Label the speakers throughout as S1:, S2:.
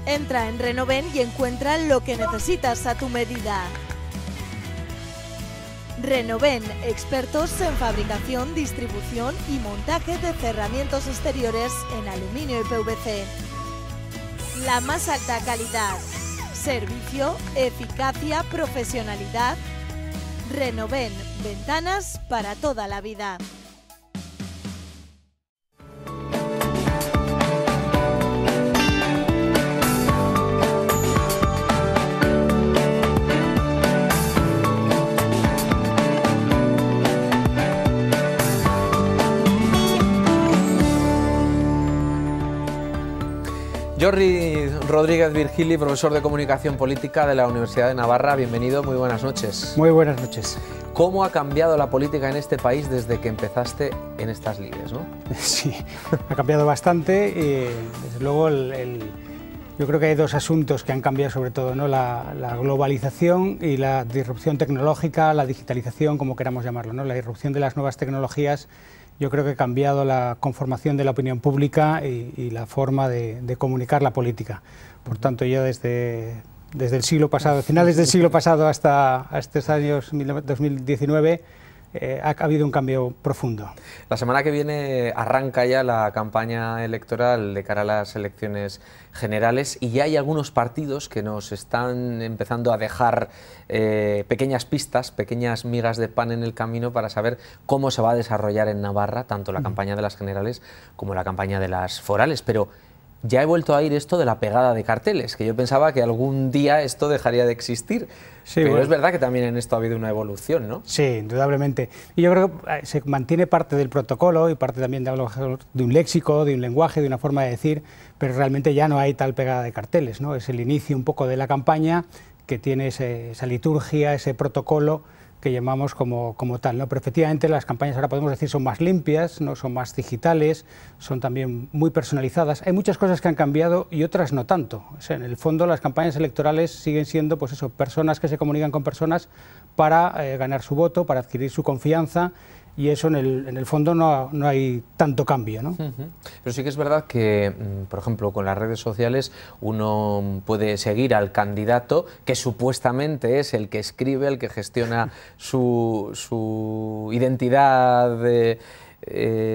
S1: Entra en Renoven y encuentra lo que necesitas a tu medida. Renoven, expertos en fabricación, distribución y montaje de cerramientos exteriores en aluminio y PVC. La más alta calidad, servicio, eficacia, profesionalidad. Renoven, ventanas para toda la vida.
S2: Jordi Rodríguez Virgili, profesor de Comunicación Política de la Universidad de Navarra. Bienvenido, muy buenas noches.
S3: Muy buenas noches.
S2: ¿Cómo ha cambiado la política en este país desde que empezaste en estas lides, no?
S3: Sí, ha cambiado bastante. Desde luego, yo creo que hay dos asuntos que han cambiado sobre todo, ¿no? La globalización y la disrupción tecnológica, la digitalización, como queramos llamarlo, ¿no? La irrupción de las nuevas tecnologías. Yo creo que ha cambiado la conformación de la opinión pública y la forma de comunicar la política. Por tanto, ya desde el siglo pasado, finales del siglo pasado hasta estos años 2019, ha habido un cambio profundo.
S2: La semana que viene arranca ya la campaña electoral de cara a las elecciones generales y ya hay algunos partidos que nos están empezando a dejar pequeñas pistas, pequeñas migas de pan en el camino para saber cómo se va a desarrollar en Navarra tanto la campaña de las generales como la campaña de las forales. Pero ya he vuelto a oír esto de la pegada de carteles, que yo pensaba que algún día esto dejaría de existir. Sí, pero bueno, es verdad que también en esto ha habido una evolución, ¿no?
S3: Sí, indudablemente. Y yo creo que se mantiene parte del protocolo y parte también de un léxico, de un lenguaje, de una forma de decir, pero realmente ya no hay tal pegada de carteles, ¿no? Es el inicio un poco de la campaña que tiene esa liturgia, ese protocolo que llamamos como tal, ¿no? Pero efectivamente las campañas ahora podemos decir son más limpias, ¿no? Son más digitales, son también muy personalizadas. Hay muchas cosas que han cambiado y otras no tanto. O sea, en el fondo las campañas electorales siguen siendo pues eso, personas que se comunican con personas para ganar su voto, para adquirir su confianza, y eso en el fondo no hay tanto cambio, ¿no?
S2: Pero sí que es verdad que, por ejemplo, con las redes sociales uno puede seguir al candidato que supuestamente es el que escribe, el que gestiona su identidad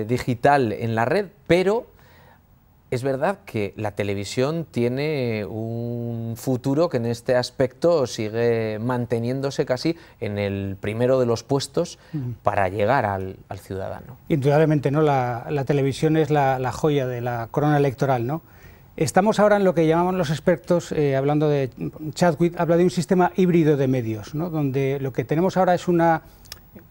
S2: digital en la red, pero es verdad que la televisión tiene un futuro que en este aspecto sigue manteniéndose casi en el primero de los puestos para llegar al ciudadano.
S3: Indudablemente, ¿no? La televisión es la joya de la corona electoral, ¿no? Estamos ahora en lo que llaman los expertos, hablando de Chadwick, habla de un sistema híbrido de medios, ¿no? Donde lo que tenemos ahora es una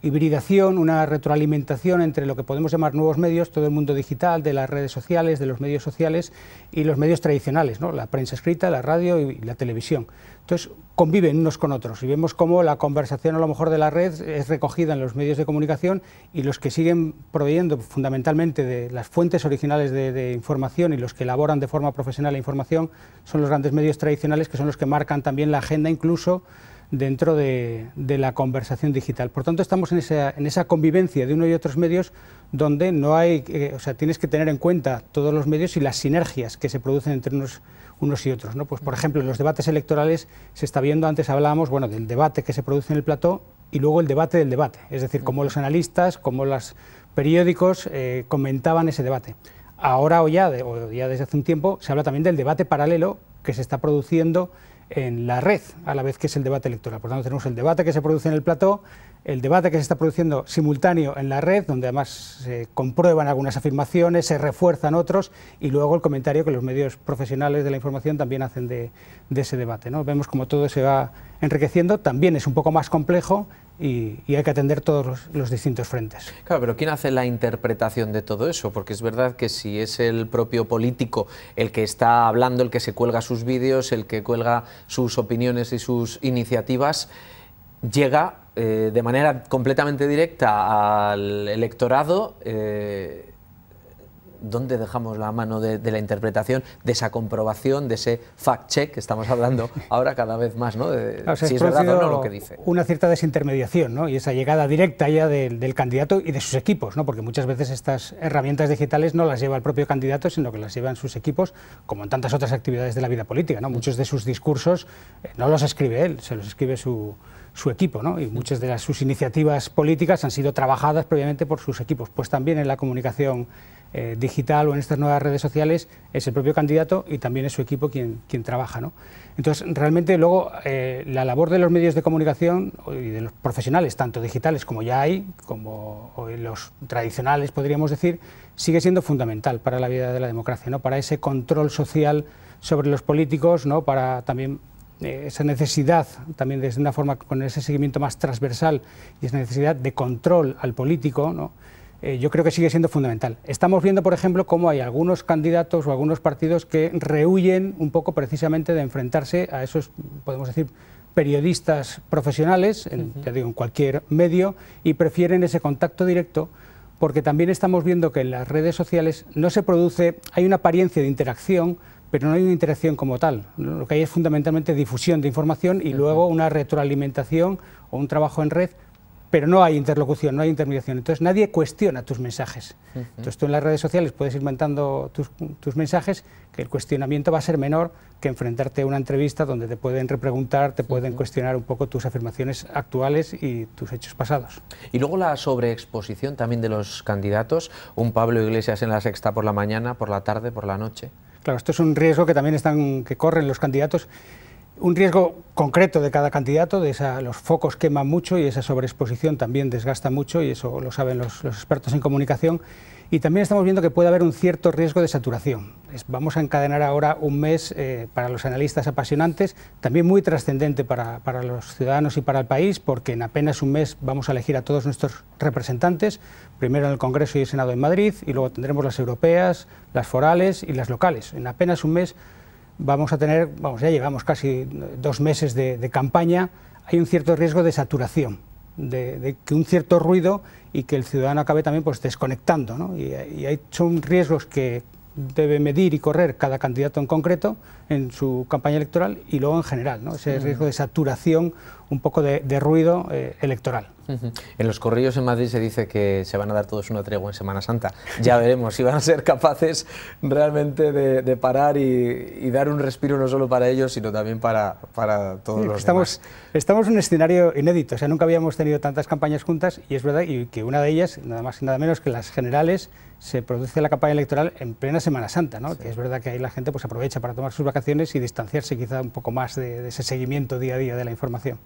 S3: hibridación, una retroalimentación entre lo que podemos llamar nuevos medios, todo el mundo digital, de las redes sociales, de los medios sociales y los medios tradicionales, ¿no? La prensa escrita, la radio y la televisión. Entonces conviven unos con otros y vemos cómo la conversación a lo mejor de la red es recogida en los medios de comunicación y los que siguen proveyendo fundamentalmente de las fuentes originales de información y los que elaboran de forma profesional la información son los grandes medios tradicionales, que son los que marcan también la agenda incluso dentro de la conversación digital. Por tanto, estamos en esa convivencia de uno y otros medios donde no hay, o sea, tienes que tener en cuenta todos los medios y las sinergias que se producen entre unos y otros, ¿no? Pues, por ejemplo, en los debates electorales se está viendo, antes hablábamos, bueno, del debate que se produce en el plató y luego el debate del debate, es decir, cómo los analistas, cómo los periódicos comentaban ese debate. Ahora o ya desde hace un tiempo se habla también del debate paralelo que se está produciendo en la red, a la vez que es el debate electoral. Por tanto, tenemos el debate que se produce en el plató, el debate que se está produciendo simultáneo en la red, donde además se comprueban algunas afirmaciones, se refuerzan otros, y luego el comentario que los medios profesionales de la información también hacen de ese debate, ¿no? Vemos como todo se va enriqueciendo, también es un poco más complejo y hay que atender todos los distintos frentes.
S2: Claro, pero ¿quién hace la interpretación de todo eso? Porque es verdad que si es el propio político el que está hablando, el que se cuelga sus vídeos, el que cuelga sus opiniones y sus iniciativas, llega de manera completamente directa al electorado ¿dónde dejamos la mano de la interpretación, de esa comprobación, de ese fact-check que estamos hablando ahora cada vez más, ¿no? Si es verdad o no lo que dice?
S3: Una cierta desintermediación, ¿no? Y esa llegada directa ya del candidato y de sus equipos, ¿no? Porque muchas veces estas herramientas digitales no las lleva el propio candidato, sino que las llevan sus equipos, como en tantas otras actividades de la vida política, ¿no? Muchos de sus discursos no los escribe él, se los escribe su equipo, ¿no? Y muchas de sus iniciativas políticas han sido trabajadas previamente por sus equipos. Pues también en la comunicación digital o en estas nuevas redes sociales es el propio candidato y también es su equipo quien trabaja, ¿no? Entonces, realmente luego la labor de los medios de comunicación y de los profesionales, tanto digitales como ya hay, como los tradicionales, podríamos decir, sigue siendo fundamental para la vida de la democracia, ¿no? Para ese control social sobre los políticos, ¿no? Para también esa necesidad, también desde una forma con ese seguimiento más transversal y esa necesidad de control al político, ¿no? Yo creo que sigue siendo fundamental. Estamos viendo, por ejemplo, cómo hay algunos candidatos o algunos partidos que rehuyen un poco precisamente de enfrentarse a esos, podemos decir, periodistas profesionales, ya digo, en cualquier medio, y prefieren ese contacto directo, porque también estamos viendo que en las redes sociales no se produce, hay una apariencia de interacción, pero no hay una interacción como tal. Lo que hay es fundamentalmente difusión de información y luego una retroalimentación o un trabajo en red, pero no hay interlocución, no hay intermediación. Entonces nadie cuestiona tus mensajes. Entonces tú en las redes sociales puedes ir inventando tus mensajes, que el cuestionamiento va a ser menor que enfrentarte a una entrevista donde te pueden repreguntar, te pueden cuestionar un poco tus afirmaciones actuales y tus hechos pasados.
S2: Y luego la sobreexposición también de los candidatos, un Pablo Iglesias en La Sexta por la mañana, por la tarde, por la noche.
S3: Claro, esto es un riesgo que también que corren los candidatos, un riesgo concreto de cada candidato, los focos queman mucho y esa sobreexposición también desgasta mucho y eso lo saben los expertos en comunicación. Y también estamos viendo que puede haber un cierto riesgo de saturación. Vamos a encadenar ahora un mes para los analistas apasionantes, también muy trascendente para los ciudadanos y para el país, porque en apenas un mes vamos a elegir a todos nuestros representantes, primero en el Congreso y el Senado en Madrid, y luego tendremos las europeas, las forales y las locales. En apenas un mes vamos a tener, ya llevamos casi 2 meses de campaña, hay un cierto riesgo de saturación, de que un cierto ruido y que el ciudadano acabe también pues desconectando, ¿no? Y son riesgos que debe medir y correr cada candidato en concreto en su campaña electoral y luego en general, ¿no? Ese riesgo de saturación, un poco de ruido electoral.
S2: En los corrillos en Madrid se dice que se van a dar todos una tregua en Semana Santa. Ya veremos si van a ser capaces realmente de parar y dar un respiro no solo para ellos, sino también para todos los demás.
S3: Estamos en un escenario inédito, o sea, nunca habíamos tenido tantas campañas juntas y es verdad y que una de ellas, nada más y nada menos que las generales, se produce la campaña electoral en plena Semana Santa, ¿no? Sí. Que es verdad que ahí la gente pues aprovecha para tomar sus vacaciones y distanciarse quizá un poco más de ese seguimiento día a día de la información.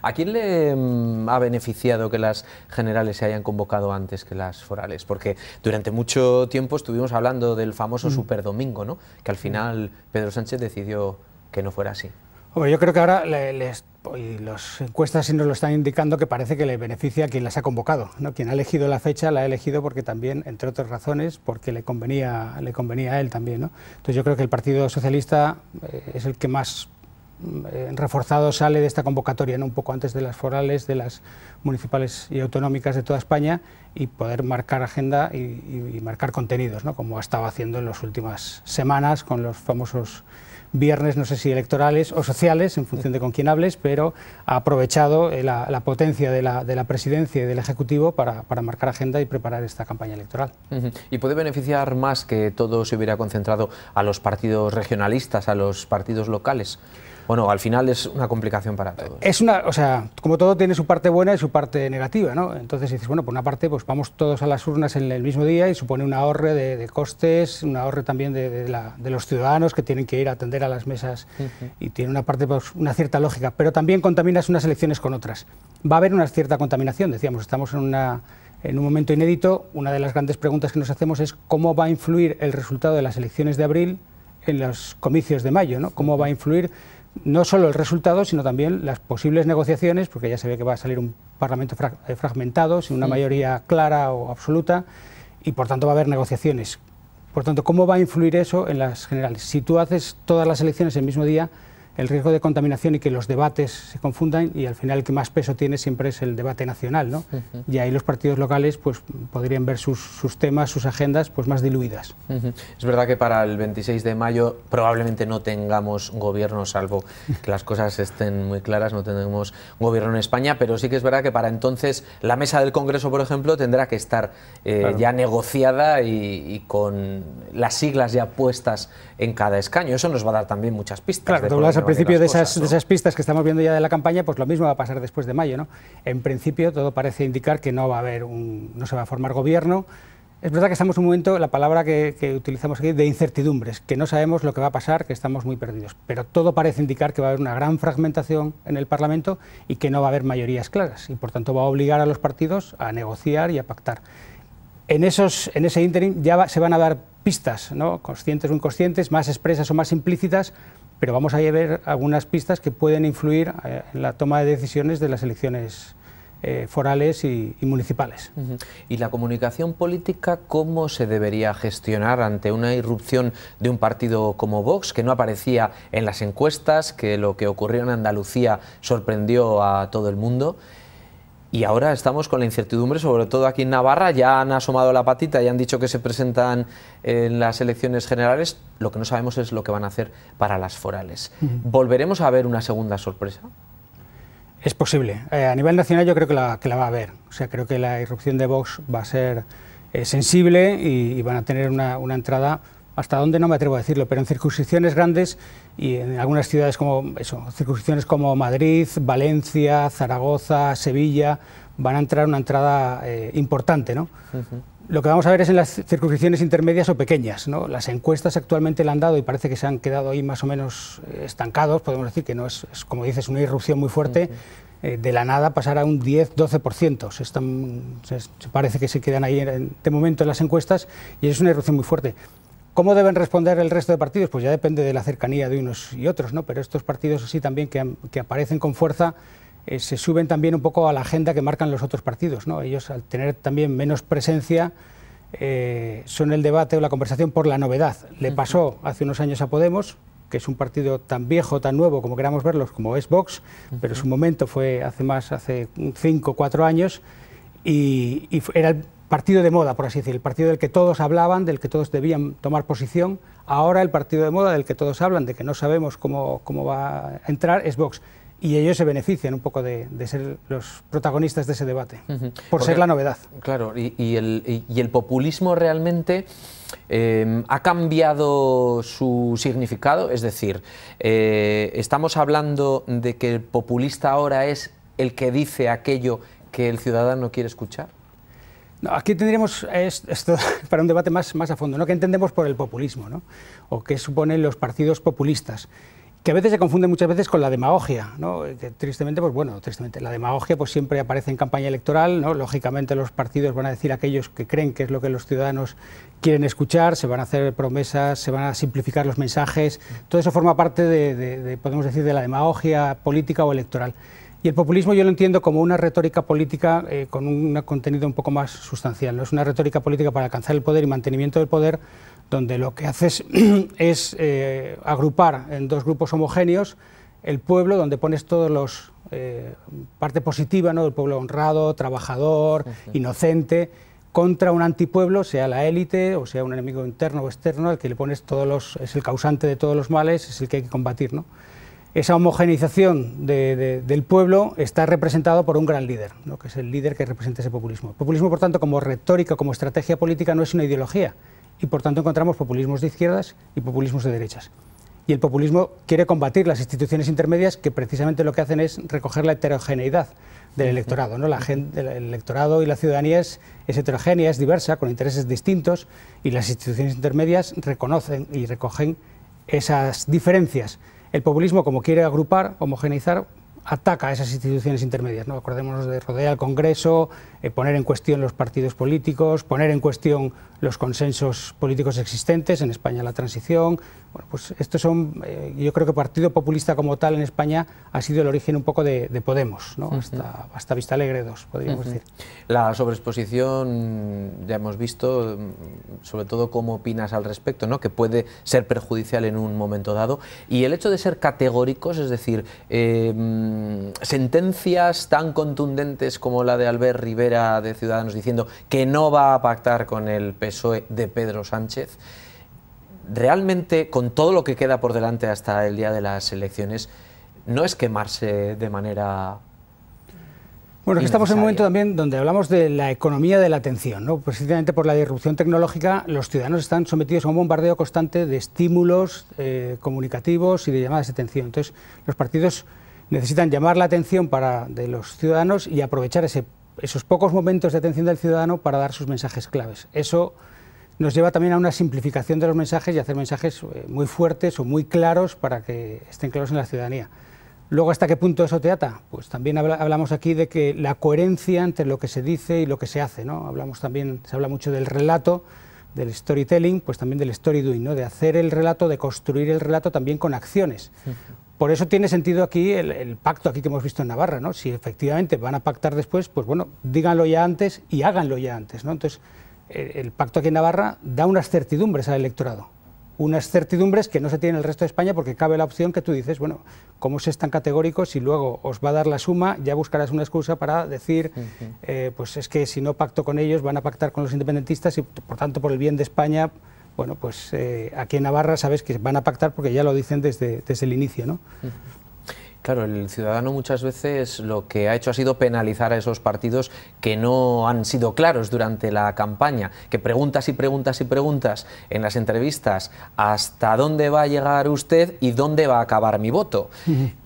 S2: ¿A quién le ha beneficiado que las generales se hayan convocado antes que las forales? Porque durante mucho tiempo estuvimos hablando del famoso superdomingo, ¿no? Que al final Pedro Sánchez decidió que no fuera así.
S3: Hombre, yo creo que ahora las encuestas sí nos lo están indicando que parece que le beneficia a quien las ha convocado, ¿no? Quien ha elegido la fecha la ha elegido porque también, entre otras razones, porque le convenía a él también, ¿no? Entonces yo creo que el Partido Socialista es el que más reforzado sale de esta convocatoria, ¿no? Un poco antes de las forales, de las municipales y autonómicas de toda España y poder marcar agenda y marcar contenidos, ¿no? Como ha estado haciendo en las últimas semanas con los famosos viernes, no sé si electorales o sociales, en función de con quién hables, pero ha aprovechado la potencia de la presidencia y del Ejecutivo para marcar agenda y preparar esta campaña electoral.
S2: ¿Y puede beneficiar más que todo se hubiera concentrado a los partidos regionalistas, a los partidos locales? Bueno, al final es una complicación para todos.
S3: O sea, como todo tiene su parte buena y su parte negativa, ¿no? Entonces dices, bueno, por una parte, pues vamos todos a las urnas en el mismo día y supone un ahorro de costes, un ahorro también de los ciudadanos que tienen que ir a atender a las mesas y tiene una parte, pues, una cierta lógica, pero también contaminas unas elecciones con otras. Va a haber una cierta contaminación, decíamos, estamos en un momento inédito. Una de las grandes preguntas que nos hacemos es cómo va a influir el resultado de las elecciones de abril en los comicios de mayo, ¿no? Cómo va a influir no solo el resultado, sino también las posibles negociaciones, porque ya se ve que va a salir un Parlamento fragmentado, sin una mayoría clara o absoluta, y por tanto va a haber negociaciones. Por tanto, ¿cómo va a influir eso en las generales? Si tú haces todas las elecciones el mismo día, el riesgo de contaminación y que los debates se confundan, y al final el que más peso tiene siempre es el debate nacional, ¿no? Y ahí los partidos locales pues podrían ver sus temas, sus agendas pues más diluidas.
S2: Es verdad que para el 26 de mayo probablemente no tengamos gobierno, salvo que las cosas estén muy claras, no tendremos gobierno en España, pero sí que es verdad que para entonces la mesa del Congreso, por ejemplo, tendrá que estar claro, ya negociada y con las siglas ya puestas en cada escaño. Eso nos va a dar también muchas pistas.
S3: Claro, tú hablas al principio de esas pistas que estamos viendo ya de la campaña, pues lo mismo va a pasar después de mayo, ¿no? En principio todo parece indicar que no va a haber no se va a formar gobierno. Es verdad que estamos en un momento, la palabra que utilizamos aquí, de incertidumbres, que no sabemos lo que va a pasar, que estamos muy perdidos, pero todo parece indicar que va a haber una gran fragmentación en el Parlamento y que no va a haber mayorías claras, y por tanto va a obligar a los partidos a negociar y a pactar. En ese ínterin ya se van a dar pistas, ¿no? Conscientes o inconscientes, más expresas o más implícitas, pero vamos a ver algunas pistas que pueden influir en la toma de decisiones de las elecciones forales y municipales.
S2: ¿Y la comunicación política cómo se debería gestionar ante una irrupción de un partido como Vox, que no aparecía en las encuestas, que lo que ocurrió en Andalucía sorprendió a todo el mundo? Y ahora estamos con la incertidumbre, sobre todo aquí en Navarra, ya han asomado la patita y han dicho que se presentan en las elecciones generales, lo que no sabemos es lo que van a hacer para las forales. ¿Volveremos a ver una segunda sorpresa?
S3: Es posible. A nivel nacional yo creo que la va a haber. O sea, creo que la irrupción de Vox va a ser sensible y van a tener una entrada, hasta donde no me atrevo a decirlo, pero en circunscripciones grandes y en algunas ciudades como circunscripciones como Madrid, Valencia, Zaragoza, Sevilla, van a entrar una entrada importante, ¿no? Lo que vamos a ver es en las circunscripciones intermedias o pequeñas, ¿no? Las encuestas actualmente le han dado y parece que se han quedado ahí más o menos estancados, podemos decir que no es como dices, una irrupción muy fuerte, de la nada pasar a un 10-12%. Se parece que se quedan ahí de momento en las encuestas y es una irrupción muy fuerte. ¿Cómo deben responder el resto de partidos? Pues ya depende de la cercanía de unos y otros, ¿no? Pero estos partidos así también que aparecen con fuerza se suben también un poco a la agenda que marcan los otros partidos, ¿no? Ellos, al tener también menos presencia, son el debate o la conversación por la novedad. Le pasó hace unos años a Podemos, que es un partido tan viejo, tan nuevo, como queramos verlos, como es Vox, pero en su momento fue hace 5 o 4 años, y era el partido de moda, por así decir, el partido del que todos hablaban, del que todos debían tomar posición. Ahora el partido de moda del que todos hablan, de que no sabemos cómo va a entrar, es Vox. Y ellos se benefician un poco de ser los protagonistas de ese debate, por ser la novedad.
S2: Claro, y el populismo realmente ha cambiado su significado, es decir, estamos hablando de que el populista ahora es el que dice aquello que el ciudadano quiere escuchar.
S3: No, aquí tendríamos esto para un debate más a fondo, ¿no? ¿Qué entendemos por el populismo, ¿no? O qué suponen los partidos populistas? Que a veces se confunde muchas veces con la demagogia, ¿no? Que tristemente, pues bueno, la demagogia pues siempre aparece en campaña electoral, ¿no? Lógicamente los partidos van a decir aquellos que creen que es lo que los ciudadanos quieren escuchar, se van a hacer promesas, se van a simplificar los mensajes, todo eso forma parte podemos decir, de la demagogia política o electoral. Y el populismo yo lo entiendo como una retórica política con un contenido un poco más sustancial, ¿no? Es una retórica política para alcanzar el poder y mantenimiento del poder, donde lo que haces es agrupar en dos grupos homogéneos el pueblo, donde pones todos los parte positiva, ¿no? El pueblo honrado, trabajador, inocente, contra un antipueblo, sea la élite o sea un enemigo interno o externo, al que le pones es el causante de todos los males, es el que hay que combatir, ¿no? Esa homogeneización del pueblo está representado por un gran líder, ¿no? Que es el líder que representa ese populismo. El populismo, por tanto, como retórica, como estrategia política, no es una ideología, y por tanto encontramos populismos de izquierdas y populismos de derechas. Y el populismo quiere combatir las instituciones intermedias, que precisamente lo que hacen es recoger la heterogeneidad del electorado, ¿no? El electorado y la ciudadanía es heterogénea, es diversa, con intereses distintos, y las instituciones intermedias reconocen y recogen esas diferencias. El populismo, como quiere agrupar, homogeneizar, ataca a esas instituciones intermedias, ¿no? Acordémonos de rodear al Congreso, poner en cuestión los partidos políticos, poner en cuestión los consensos políticos existentes, en España la transición. Bueno, pues estos son, yo creo que el Partido Populista como tal en España ha sido el origen un poco de Podemos, ¿no? Hasta Vistalegre 2, podríamos decir.
S2: La sobreexposición, ya hemos visto, sobre todo cómo opinas al respecto, ¿no? Que puede ser perjudicial en un momento dado, y el hecho de ser categóricos, es decir, sentencias tan contundentes como la de Albert Rivera de Ciudadanos diciendo que no va a pactar con el PSOE de Pedro Sánchez, realmente, con todo lo que queda por delante hasta el día de las elecciones, no es quemarse de manera...
S3: Bueno, estamos en un momento también donde hablamos de la economía de la atención, ¿no? Precisamente por la disrupción tecnológica, los ciudadanos están sometidos a un bombardeo constante de estímulos comunicativos y de llamadas de atención. Entonces, los partidos necesitan llamar la atención de los ciudadanos y aprovechar esos pocos momentos de atención del ciudadano para dar sus mensajes claves. Eso nos lleva también a una simplificación de los mensajes y hacer mensajes muy fuertes o muy claros para que estén claros en la ciudadanía. Luego, ¿hasta qué punto eso te ata? Pues también hablamos aquí de que la coherencia entre lo que se dice y lo que se hace, ¿no? Hablamos también, se habla mucho del relato, del storytelling, pues también del story doing, ¿no? De hacer el relato, de construir el relato también con acciones. Por eso tiene sentido aquí el pacto aquí que hemos visto en Navarra, ¿no? Si efectivamente van a pactar después, pues bueno, díganlo ya antes y háganlo ya antes, ¿no? Entonces, el pacto aquí en Navarra da unas certidumbres al electorado, unas certidumbres que no se tienen en el resto de España, porque cabe la opción que tú dices, bueno, ¿cómo se es tan categóricos si luego os va a dar la suma? Ya buscarás una excusa para decir, pues es que si no pacto con ellos van a pactar con los independentistas y por tanto por el bien de España, bueno, pues aquí en Navarra sabes que van a pactar porque ya lo dicen desde el inicio, ¿no?
S2: Claro, el ciudadano muchas veces lo que ha hecho ha sido penalizar a esos partidos que no han sido claros durante la campaña, que preguntas y preguntas y preguntas en las entrevistas hasta dónde va a llegar usted y dónde va a acabar mi voto.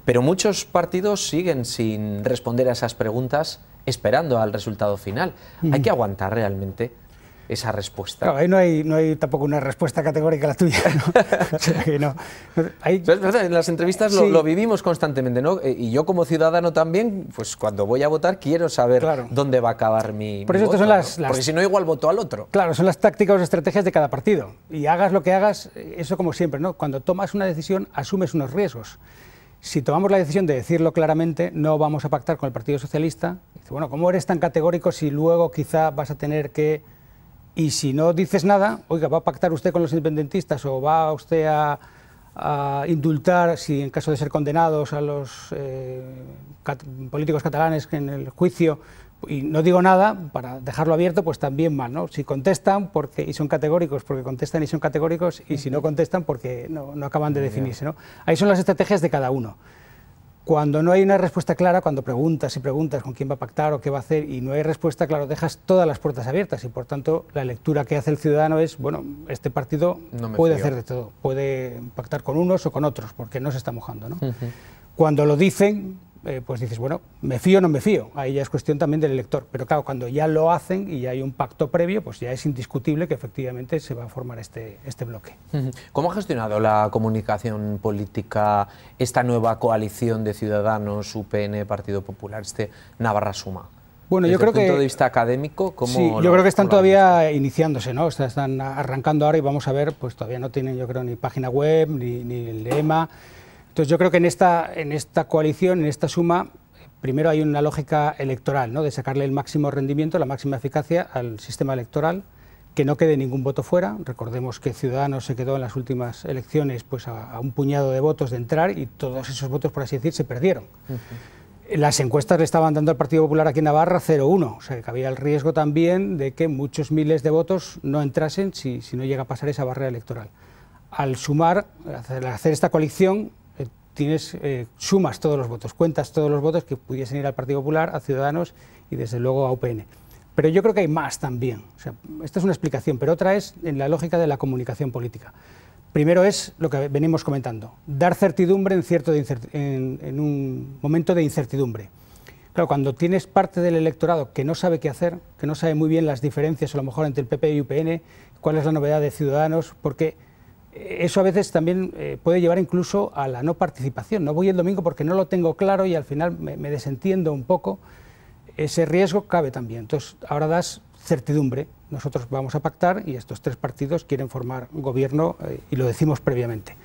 S2: Pero muchos partidos siguen sin responder a esas preguntas esperando al resultado final. Hay que aguantar realmente esa respuesta.
S3: Claro, ahí no hay tampoco una respuesta categórica la tuya, ¿no? O sea, que no.
S2: En las entrevistas
S3: sí.
S2: lo vivimos constantemente, ¿no? Y yo como ciudadano también, pues cuando voy a votar quiero saber dónde va a acabar mi
S3: Por eso
S2: voto,
S3: estas son
S2: ¿no? Porque si no igual voto al otro.
S3: Claro, son las tácticas o estrategias de cada partido. Y hagas lo que hagas, eso como siempre, ¿no? Cuando tomas una decisión, asumes unos riesgos. Si tomamos la decisión de decirlo claramente, no vamos a pactar con el Partido Socialista. Dice, bueno, ¿cómo eres tan categórico si luego quizá vas a tener que... Y si no dices nada, oiga, ¿va a pactar usted con los independentistas o va usted a indultar, si en caso de ser condenados, a los políticos catalanes en el juicio? Y no digo nada, para dejarlo abierto, pues también mal, ¿no? Si contestan y son categóricos porque contestan y son categóricos, y si no contestan porque no acaban de definirse, ¿no? Ahí son las estrategias de cada uno. Cuando no hay una respuesta clara, cuando preguntas y preguntas con quién va a pactar o qué va a hacer y no hay respuesta, claro, dejas todas las puertas abiertas y por tanto la lectura que hace el ciudadano es, bueno, este partido puede hacer de todo, puede pactar con unos o con otros porque no se está mojando, ¿no? Cuando lo dicen, pues dices, bueno, ¿me fío o no me fío? Ahí ya es cuestión también del elector, pero claro, cuando ya lo hacen y ya hay un pacto previo, pues ya es indiscutible que efectivamente se va a formar este bloque.
S2: ¿Cómo ha gestionado la comunicación política esta nueva coalición de Ciudadanos, UPN, Partido Popular, Navarra Suma?
S3: Bueno, yo creo que...
S2: Desde el punto de vista académico, ¿cómo...?
S3: Sí, yo creo que están todavía iniciándose, ¿no? Están arrancando ahora y vamos a ver, pues todavía no tienen, yo creo, ni página web, ni el EMA. Entonces yo creo que en esta coalición, en esta suma, primero hay una lógica electoral, ¿no? De sacarle el máximo rendimiento, la máxima eficacia al sistema electoral, que no quede ningún voto fuera. Recordemos que Ciudadanos se quedó en las últimas elecciones pues a un puñado de votos de entrar y todos esos votos, por así decir, se perdieron. Las encuestas le estaban dando al Partido Popular aquí en Navarra 0-1, o sea que había el riesgo también de que muchos miles de votos no entrasen si no llega a pasar esa barrera electoral. Al sumar, al hacer esta coalición, sumas todos los votos, cuentas todos los votos que pudiesen ir al Partido Popular, a Ciudadanos y desde luego a UPN. Pero yo creo que hay más también. O sea, esta es una explicación, pero otra es en la lógica de la comunicación política. Primero es lo que venimos comentando, dar certidumbre en un momento de incertidumbre. Claro, cuando tienes parte del electorado que no sabe qué hacer, que no sabe muy bien las diferencias a lo mejor entre el PP y UPN, cuál es la novedad de Ciudadanos, porque eso a veces también puede llevar incluso a la no participación. No voy el domingo porque no lo tengo claro y al final me desentiendo un poco. Ese riesgo cabe también. Entonces, ahora das certidumbre. Nosotros vamos a pactar y estos 3 partidos quieren formar gobierno y lo decimos previamente.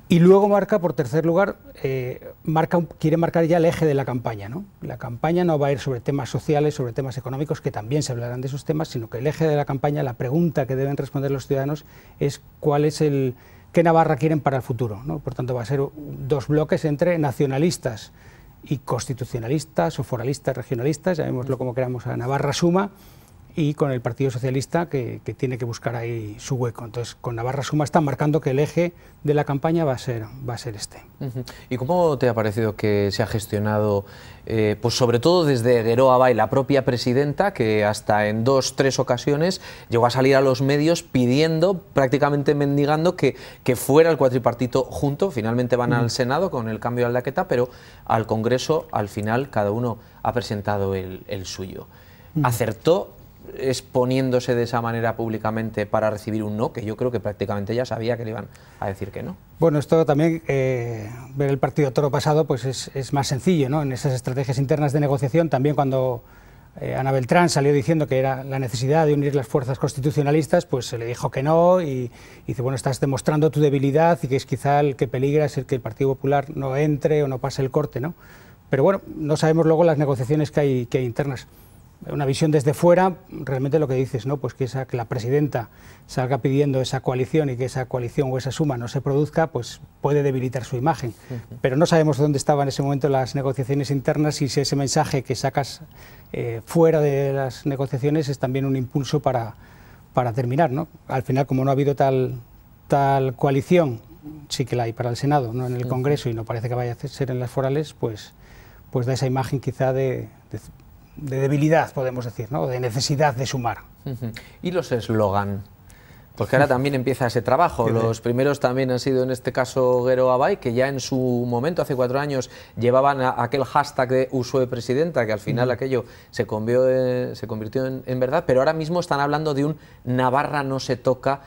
S3: Y luego marca, por tercer lugar, quiere marcar ya el eje de la campaña, ¿no? La campaña no va a ir sobre temas sociales, sobre temas económicos, que también se hablarán de esos temas, sino que el eje de la campaña, la pregunta que deben responder los ciudadanos es qué Navarra quieren para el futuro, ¿no? Por tanto, va a ser 2 bloques entre nacionalistas y constitucionalistas o foralistas, regionalistas, llamémoslo como queramos, a Navarra Suma, y con el Partido Socialista que tiene que buscar ahí su hueco. Entonces, con Navarra Suma están marcando que el eje de la campaña va a ser este.
S2: ¿Y cómo te ha parecido que se ha gestionado, pues sobre todo desde Geroa Bai, la propia presidenta, que hasta en 2 o 3 ocasiones llegó a salir a los medios pidiendo, prácticamente mendigando, que fuera el cuatripartito junto? Finalmente van al Senado con el cambio de Aldaqueta, pero al Congreso, al final, cada uno ha presentado el suyo. ¿Acertó exponiéndose de esa manera públicamente para recibir un no, que yo creo que prácticamente ya sabía que le iban a decir que no?
S3: Bueno, esto también, ver el partido toro pasado, pues es más sencillo, ¿no? En esas estrategias internas de negociación, también cuando Ana Beltrán salió diciendo que era la necesidad de unir las fuerzas constitucionalistas, pues se le dijo que no y dice, bueno, estás demostrando tu debilidad y que es quizá el que peligra es el que el Partido Popular no entre o no pase el corte, ¿no? Pero bueno, no sabemos luego las negociaciones que hay internas. Una visión desde fuera, realmente lo que dices, ¿no? Pues que la presidenta salga pidiendo esa coalición y que esa coalición o esa suma no se produzca, pues puede debilitar su imagen. Pero no sabemos dónde estaban en ese momento las negociaciones internas y si ese mensaje que sacas fuera de las negociaciones es también un impulso para terminar, ¿no? Al final, como no ha habido tal coalición, sí que la hay para el Senado, no en el Congreso, y no parece que vaya a ser en las forales, pues da esa imagen quizá de debilidad, podemos decir, ¿no? De necesidad de sumar.
S2: ¿Y los eslogan? Porque ahora también empieza ese trabajo. Los primeros también han sido, en este caso, Geroa Bai, que ya en su momento, hace 4 años, llevaban aquel hashtag de Uxue Presidenta, que al final aquello se convirtió en verdad, pero ahora mismo están hablando de un Navarra no se toca,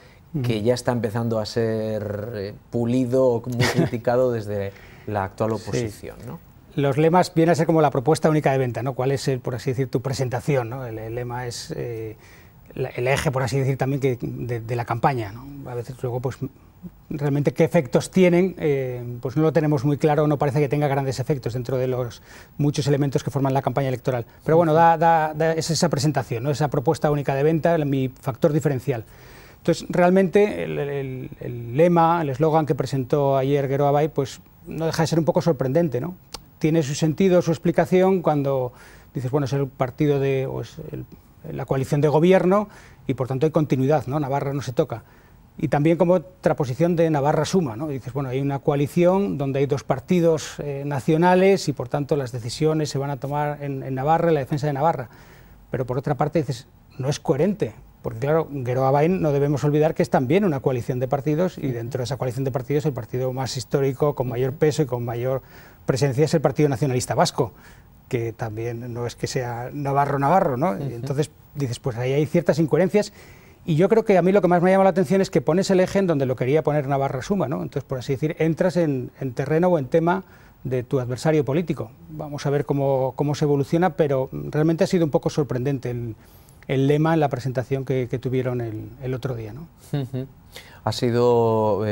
S2: que ya está empezando a ser pulido o muy criticado desde la actual oposición, ¿no?
S3: Los lemas vienen a ser como la propuesta única de venta, ¿no? ¿Cuál es, por así decir, tu presentación, ¿no? El lema es el eje, por así decir, también de la campaña, ¿no? A veces luego, pues, realmente qué efectos tienen, pues no lo tenemos muy claro, no parece que tenga grandes efectos dentro de los muchos elementos que forman la campaña electoral. Pero bueno, es esa presentación, ¿no? Esa propuesta única de venta, mi factor diferencial. Entonces, realmente, el lema, el eslogan que presentó ayer Geroa Bai, pues no deja de ser un poco sorprendente, ¿no? Tiene su sentido, su explicación cuando dices, bueno, es el partido la coalición de gobierno y por tanto hay continuidad, ¿no? Navarra no se toca. Y también como otra posición de Navarra Suma, ¿no? Dices, bueno, hay una coalición donde hay 2 partidos nacionales y por tanto las decisiones se van a tomar en Navarra, en la defensa de Navarra. Pero por otra parte dices, no es coherente, porque claro, Geroa Bai no debemos olvidar que es también una coalición de partidos y dentro de esa coalición de partidos el partido más histórico, con mayor peso y con mayor presencia es el Partido Nacionalista Vasco, que también no es que sea navarro, ¿no? Y entonces dices, pues ahí hay ciertas incoherencias y yo creo que a mí lo que más me llama la atención es que pones el eje en donde lo quería poner Navarra Suma, ¿no? Entonces, por así decir, entras en terreno o en tema de tu adversario político. Vamos a ver cómo se evoluciona, pero realmente ha sido un poco sorprendente el lema en la presentación que tuvieron el otro día, ¿no?
S2: Ha sido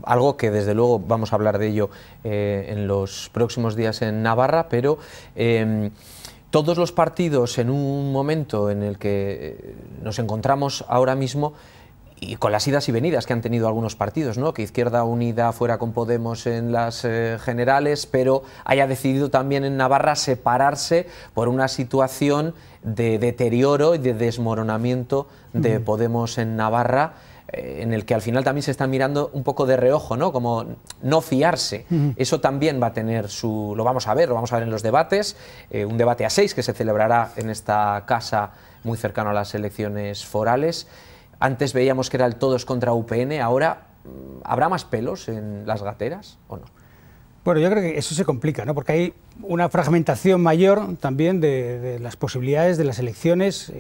S2: algo que desde luego vamos a hablar de ello en los próximos días en Navarra, pero todos los partidos en un momento en el que nos encontramos ahora mismo y con las idas y venidas que han tenido algunos partidos, ¿no? Que Izquierda Unida fuera con Podemos en las generales, pero haya decidido también en Navarra separarse por una situación de deterioro y de desmoronamiento de Podemos en Navarra, en el que al final también se están mirando un poco de reojo, ¿no? Como no fiarse. Eso también va a tener lo vamos a ver en los debates, un debate a 6 que se celebrará en esta casa muy cercano a las elecciones forales. Antes veíamos que era el todos contra UPN, ahora ¿habrá más pelos en las gateras o no?
S3: Bueno, yo creo que eso se complica, ¿no? Porque hay una fragmentación mayor también de las posibilidades de las elecciones.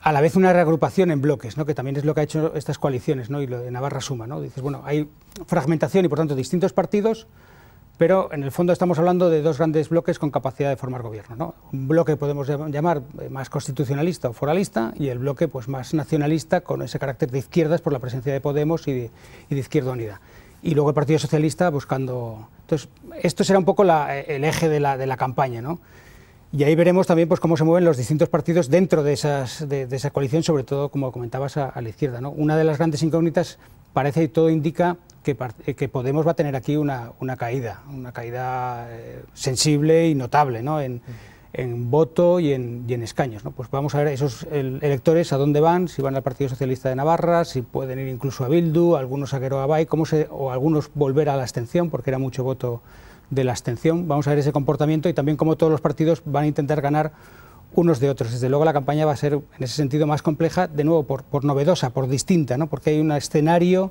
S3: a la vez una reagrupación en bloques, ¿no? Que también es lo que ha hecho estas coaliciones, ¿no? Y lo de Navarra Suma, ¿no? Dices, bueno, hay fragmentación y por tanto distintos partidos, pero en el fondo estamos hablando de dos grandes bloques con capacidad de formar gobierno, ¿no? Un bloque podemos llamar más constitucionalista o foralista y el bloque pues, más nacionalista con ese carácter de izquierdas por la presencia de Podemos y de Izquierda Unida. Y luego el Partido Socialista buscando... Entonces, esto será un poco el eje de la campaña, ¿no? Y ahí veremos también pues, cómo se mueven los distintos partidos dentro de esa coalición, sobre todo, como comentabas, a la izquierda, ¿no? Una de las grandes incógnitas, parece y todo indica que Podemos va a tener aquí una caída sensible y notable, ¿no? en voto y en escaños, ¿no? Pues vamos a ver esos electores a dónde van, si van al Partido Socialista de Navarra, si pueden ir incluso a Bildu, algunos a Geroa Bai, o algunos volver a la abstención, porque era mucho voto de la abstención. Vamos a ver ese comportamiento y también cómo todos los partidos van a intentar ganar unos de otros. Desde luego la campaña va a ser en ese sentido más compleja, de nuevo por novedosa, por distinta, ¿no? Porque hay un escenario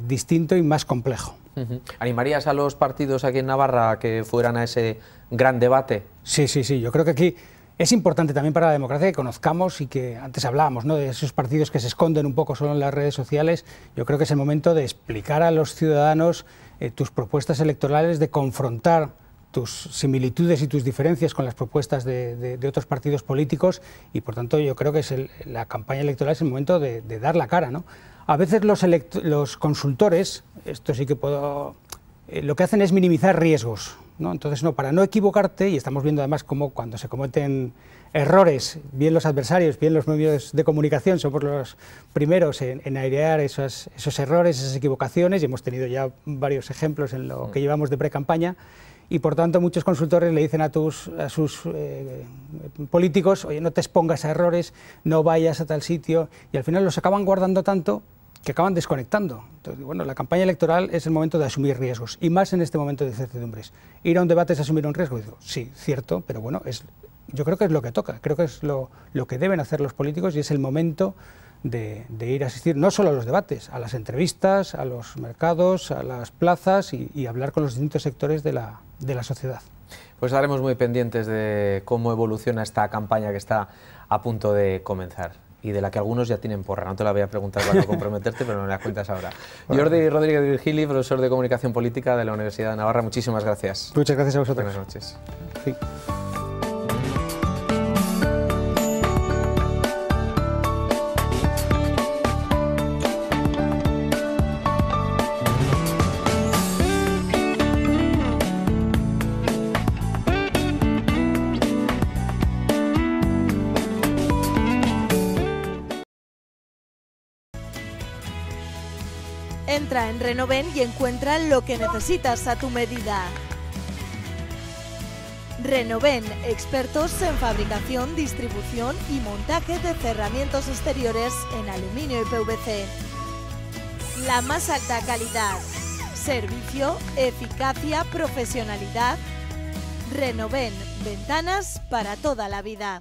S3: distinto y más complejo.
S2: ¿Animarías a los partidos aquí en Navarra a que fueran a ese gran debate?
S3: Sí, yo creo que aquí es importante también para la democracia que conozcamos y que antes hablábamos, ¿no? De esos partidos que se esconden un poco solo en las redes sociales. Yo creo que es el momento de explicar a los ciudadanos tus propuestas electorales, de confrontar tus similitudes y tus diferencias con las propuestas de otros partidos políticos y por tanto yo creo que la campaña electoral es el momento de dar la cara, ¿no? A veces los consultores, esto sí que puedo, lo que hacen es minimizar riesgos, ¿no? Entonces, para no equivocarte, y estamos viendo además cómo cuando se cometen errores, bien los adversarios, bien los medios de comunicación, somos los primeros en airear esos errores, esas equivocaciones, y hemos tenido ya varios ejemplos en lo que llevamos de pre-campaña, y por tanto muchos consultores le dicen a sus políticos, oye, no te expongas a errores, no vayas a tal sitio, y al final los acaban guardando tanto que acaban desconectando. Entonces, bueno, la campaña electoral es el momento de asumir riesgos, y más en este momento de incertidumbres. Ir a un debate es asumir un riesgo, digo, sí, cierto, pero bueno, yo creo que es lo que toca, creo que es lo que deben hacer los políticos y es el momento de ir a asistir no solo a los debates, a las entrevistas, a los mercados, a las plazas y hablar con los distintos sectores de la sociedad.
S2: Pues estaremos muy pendientes de cómo evoluciona esta campaña que está a punto de comenzar y de la que algunos ya tienen porra. No te la voy a preguntar para no comprometerte, pero me la cuentas ahora. Jordi Rodríguez Virgili, profesor de Comunicación Política de la Universidad de Navarra, muchísimas gracias.
S3: Muchas gracias a vosotros.
S2: Buenas noches.
S3: Sí.
S1: Entra en Renoven y encuentra lo que necesitas a tu medida. Renoven, expertos en fabricación, distribución y montaje de cerramientos exteriores en aluminio y PVC. La más alta calidad, servicio, eficacia, profesionalidad. Renoven, ventanas para toda la vida.